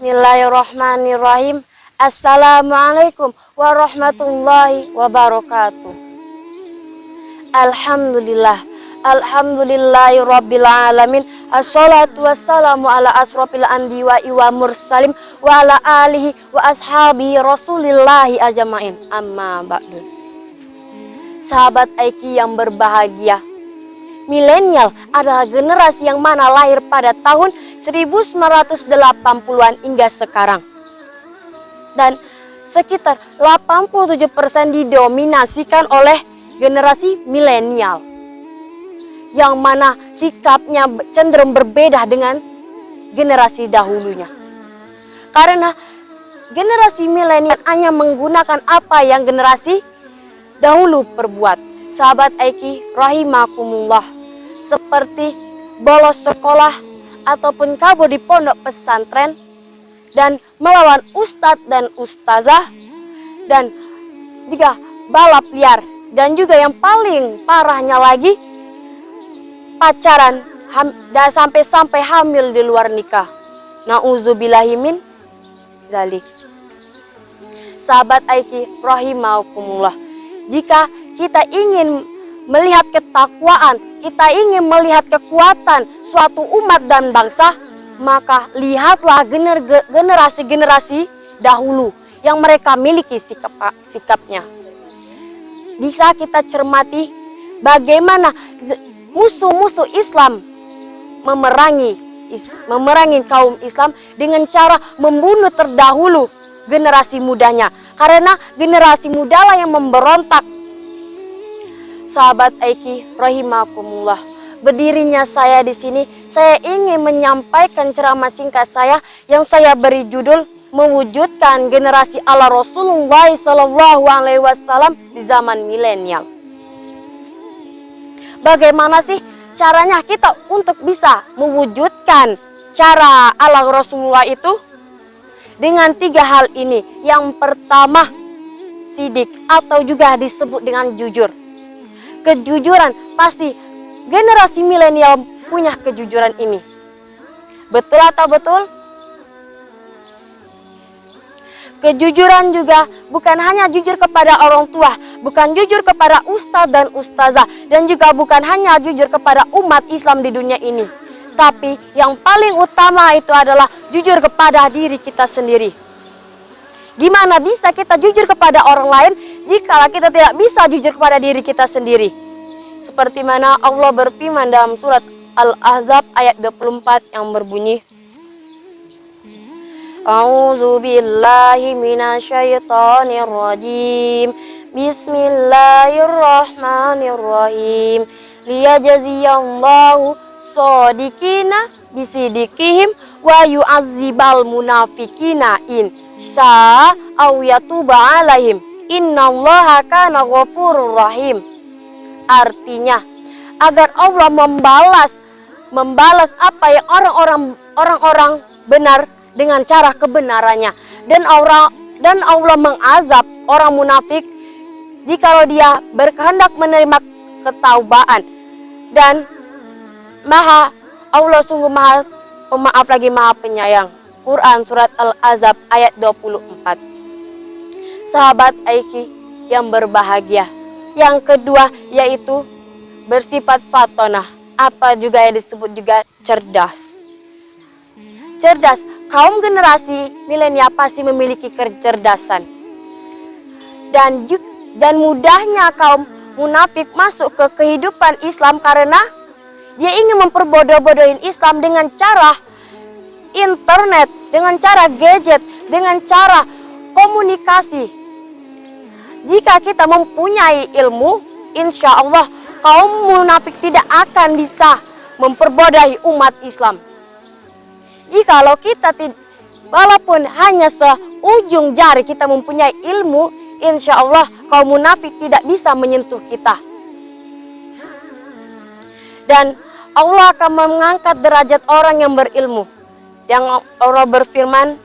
Bismillahirrahmanirrahim. Assalamualaikum warahmatullahi wabarakatuh. Alhamdulillah. Alhamdulillahi rabbil alamin. Assalatu wassalamu ala asrofil anbiya wa mursalim wa ala alihi wa ashabi rasulillahi ajmain. Amma ba'du. Sahabat Aiki yang berbahagia, milenial adalah generasi yang mana lahir pada tahun 1980-an hingga sekarang. Dan sekitar 87% didominasikan oleh generasi milenial, yang mana sikapnya cenderung berbeda dengan generasi dahulunya. Karena generasi milenial hanya menggunakan apa yang generasi dahulu perbuat. Sahabat Aiki rahimakumullah, seperti bolos sekolah ataupun kabur di pondok pesantren dan melawan ustadz dan ustazah, dan juga balap liar, dan juga yang paling parahnya lagi pacaran dan sampai hamil di luar nikah. Nauzubillahi min zalik. Sahabat Aiki rahimakumullah, jika kita ingin melihat ketakwaan, kita ingin melihat kekuatan suatu umat dan bangsa, maka lihatlah generasi-generasi dahulu yang mereka miliki sikapnya. Bisa kita cermati bagaimana musuh-musuh Islam memerangi kaum Islam dengan cara membunuh terdahulu generasi mudanya, karena generasi mudalah yang memberontak. Sahabat Aiki rahimakumullah, berdirinya saya di sini, saya ingin menyampaikan ceramah singkat saya yang saya beri judul mewujudkan generasi ala Rasulullah SAW di zaman milenial. Bagaimana sih caranya kita untuk bisa mewujudkan cara ala Rasulullah itu? Dengan 3 hal ini. Yang pertama, sidik atau juga disebut dengan jujur. Kejujuran, pasti generasi milenial punya kejujuran ini. Betul atau betul? Kejujuran juga bukan hanya jujur kepada orang tua, bukan jujur kepada ustadz dan ustazah, dan juga bukan hanya jujur kepada umat Islam di dunia ini. Tapi yang paling utama itu adalah jujur kepada diri kita sendiri. Gimana bisa kita jujur kepada orang lain jika kita tidak bisa jujur kepada diri kita sendiri? Seperti mana Allah berfirman dalam surat Al-Ahzab ayat 24 yang berbunyi, A'udzu billahi minasyaitonir rajim. Bismillahirrahmanirrahim. Liyajziyallahu shodiqina bisidikihim wa yu'adzibal munafiqina in syaa aw yatuba alaihim. Innallaha kana ghafurur rahim. Artinya, agar Allah membalas apa yang orang-orang benar dengan cara kebenarannya, dan Allah mengazab orang munafik jikalau dia berkehendak menerima ketaubaan. Dan Allah sungguh maha pemaaf lagi maha penyayang. Quran surat Al-Ahzab ayat 24. Sahabat Aiki yang berbahagia, yang kedua yaitu bersifat fatonah, apa juga yang disebut juga cerdas. Kaum generasi milenial pasti memiliki kecerdasan, dan mudahnya kaum munafik masuk ke kehidupan Islam karena dia ingin memperbodoh-bodohin Islam dengan cara internet, dengan cara gadget, dengan cara komunikasi. Jika kita mempunyai ilmu, insya Allah kaum munafik tidak akan bisa memperbodohi umat Islam. Jikalau kita walaupun hanya seujung jari kita mempunyai ilmu, insya Allah kaum munafik tidak bisa menyentuh kita. Dan Allah akan mengangkat derajat orang yang berilmu. Yang Allah berfirman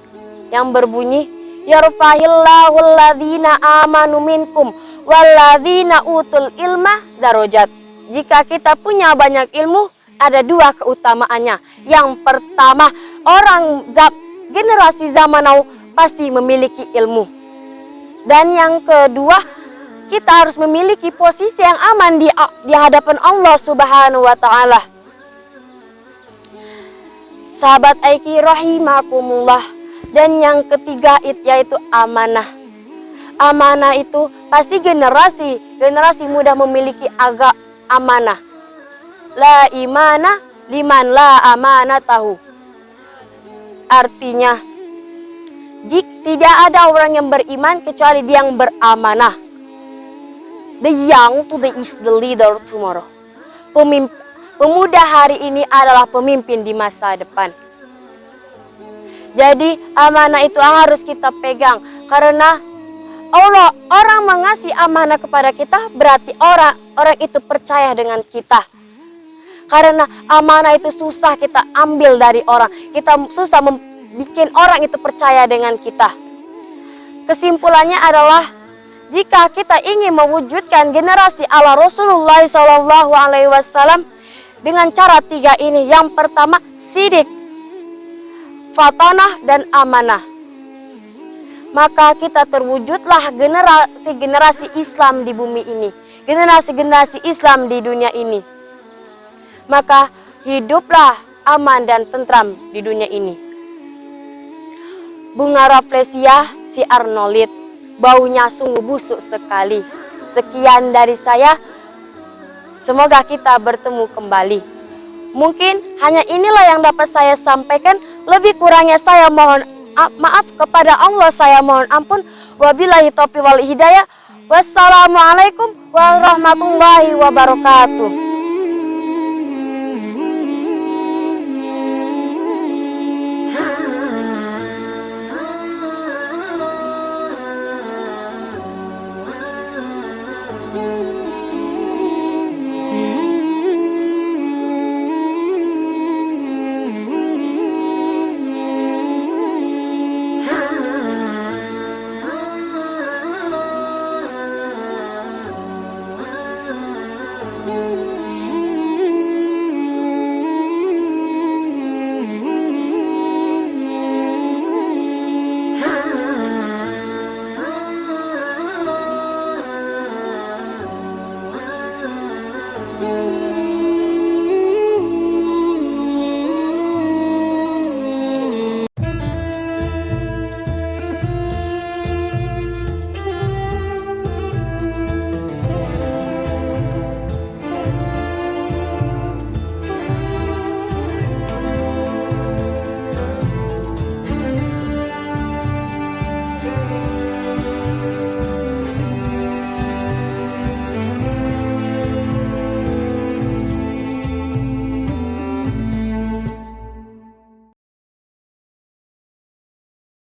yang berbunyi, yarfa'illahu alladhina amanu minkum walladzina utul ilma darajat. Jika kita punya banyak ilmu, ada 2 keutamaannya. Yang pertama, generasi zaman now pasti memiliki ilmu. Dan yang kedua, kita harus memiliki posisi yang aman di hadapan Allah Subhanahu wa taala. Sahabat Aiki rahimakumullah. Dan yang ketiga yaitu amanah. Amanah itu pasti generasi muda memiliki agak amanah. La imana liman la amanah tahu. Artinya, tidak ada orang yang beriman kecuali dia yang beramanah. The young today is the leader tomorrow. Pemuda hari ini adalah pemimpin di masa depan. Jadi amanah itu harus kita pegang. Karena orang mengasih amanah kepada kita, berarti orang itu percaya dengan kita. Karena amanah itu susah kita ambil dari orang. Kita susah bikin orang itu percaya dengan kita. Kesimpulannya adalah, jika kita ingin mewujudkan generasi ala Rasulullah SAW dengan cara 3 ini. Yang pertama, sidik, fatanah, dan amanah. Maka kita terwujudlah generasi Islam di bumi ini. Generasi Islam di dunia ini. Maka hiduplah aman dan tentram di dunia ini. Bunga Rafflesia si Arnold, baunya sungguh busuk sekali. Sekian dari saya. Semoga kita bertemu kembali. Mungkin hanya inilah yang dapat saya sampaikan. Lebih kurangnya saya mohon maaf kepada Allah, saya mohon ampun. Wabillahi taufiq wal hidayah. Wassalamualaikum warahmatullahi wabarakatuh.